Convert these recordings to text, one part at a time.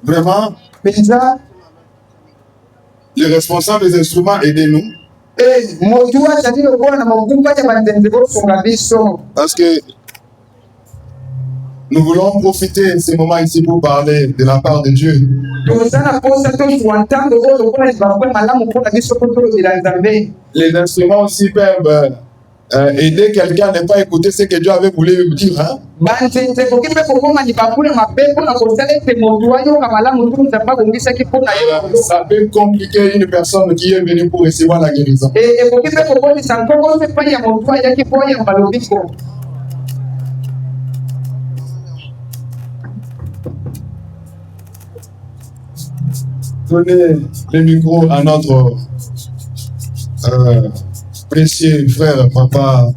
Vraiment, penza les responsables des instruments, aidez-nous. motu azali lokola na mobumba ya bandende bosunga biso Parce que nous voulons profiter de ces moments ici pour parler de la part de Dieu. toza na posa tozwa ntango oyo lokola libangwe malamu mpona biso po tolobela nzambe. Les instruments aussi peuvent aider quelqu'un à ne pas écouter ce que Dieu avait voulu lui dire. Hein? banzenze koki mpe kokoma libangule mabe mpona kosala ete motu ayoka malamu tu nzambe akongisaki mpona yo. Ça peut compliquer une personne qui est venue pour recevoir la guérison. ekoki mpe kokomisa nkoko mpe epai ya motu ayaki mpo oyamba lobiko. Donnez le micro à notre précieux frère, papa,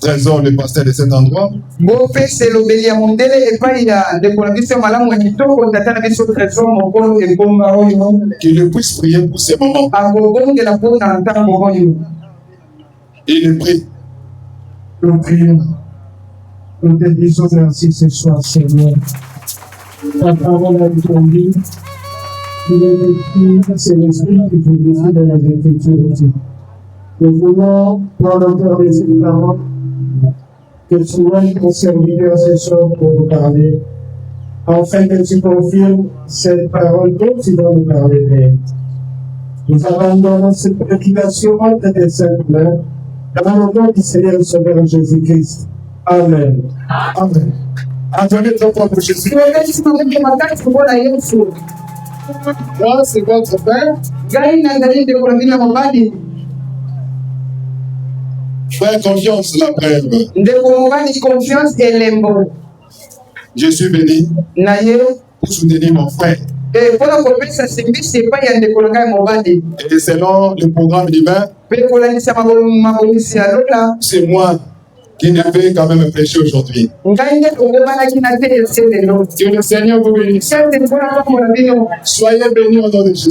trésor, le pasteur de cet endroit. bopesa elobeli ya mondele epai ya ndeko na biso malamu ya kitoko tata na biso trésor mokolo engomba oyo Qu'il puisse prier pour ces moments. akobongela mpona ntango oyo. Il prie. Nous prions. Nous te disons merci ce soir, Seigneur. Ta parole a répondu. Il est écrit, c'est l'esprit qui vous dit dans les Écritures aussi. Nous voulons prendre le temps de ces paroles, que tu sois ton serviteur ce soir pour nous parler, afin que tu confirmes cette parole dont tu vas nous parler, Père. Nous abandonnons cette préoccupation entre tes saintes mains, dans le nom du Seigneur et Sauveur Jésus-Christ. Amen. Amen. Attendez ton propre Jésus. Moi, c'est votre Père. Frère, confiance, la brève. Je suis venu pour soutenir mon frère. Et selon le programme divin, c'est moi qui devais quand même prêcher aujourd'hui. Que le Seigneur vous bénisse. Soyez bénis au nom de Jésus.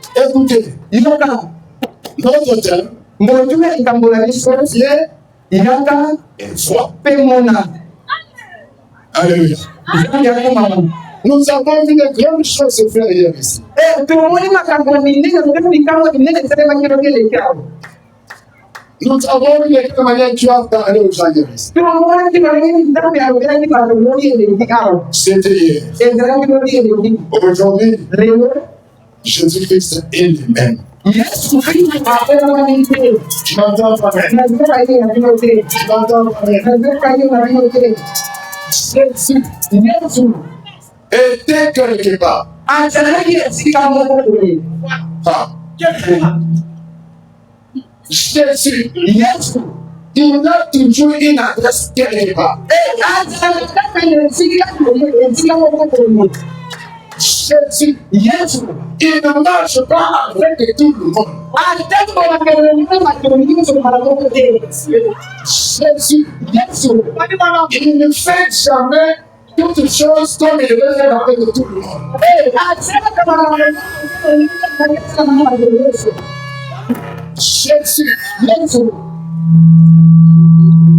Écoutez, notre thème, et foi. Alléluia. Nous avons vu de grandes choses se faire hier ici. Nous avons vu de quelle manière Dieu a parlé aux gens hier ici. C'était hier. Aujourd'hui, Jésus-Christ est le même. Tu m'entends, frère? Tu m'entends, frère? Jésus était quelque part. Ah. Jésus, il a toujours une adresse quelque part. Jésus, il ne marche pas avec tout le monde. Jésus, il ne fait jamais toutes choses comme il veut faire avec tout le monde. Jésus,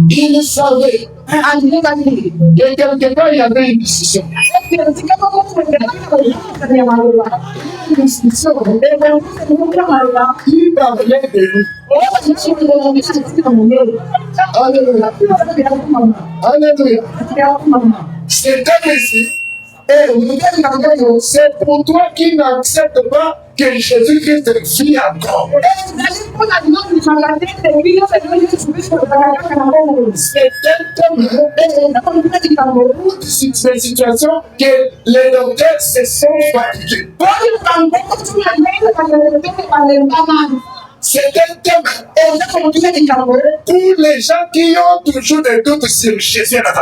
il savait que quelque part il y avait une décision. Une décision qui parlait de lui. Alléluia. Alléluia. C'est un ici. C'est pour toi qui n'acceptes pas que Jésus-Christ vit encore. C'est une situation que les docteurs se sont fatigués. C'est un thème pour les gens qui ont toujours des doutes sur Jésus à la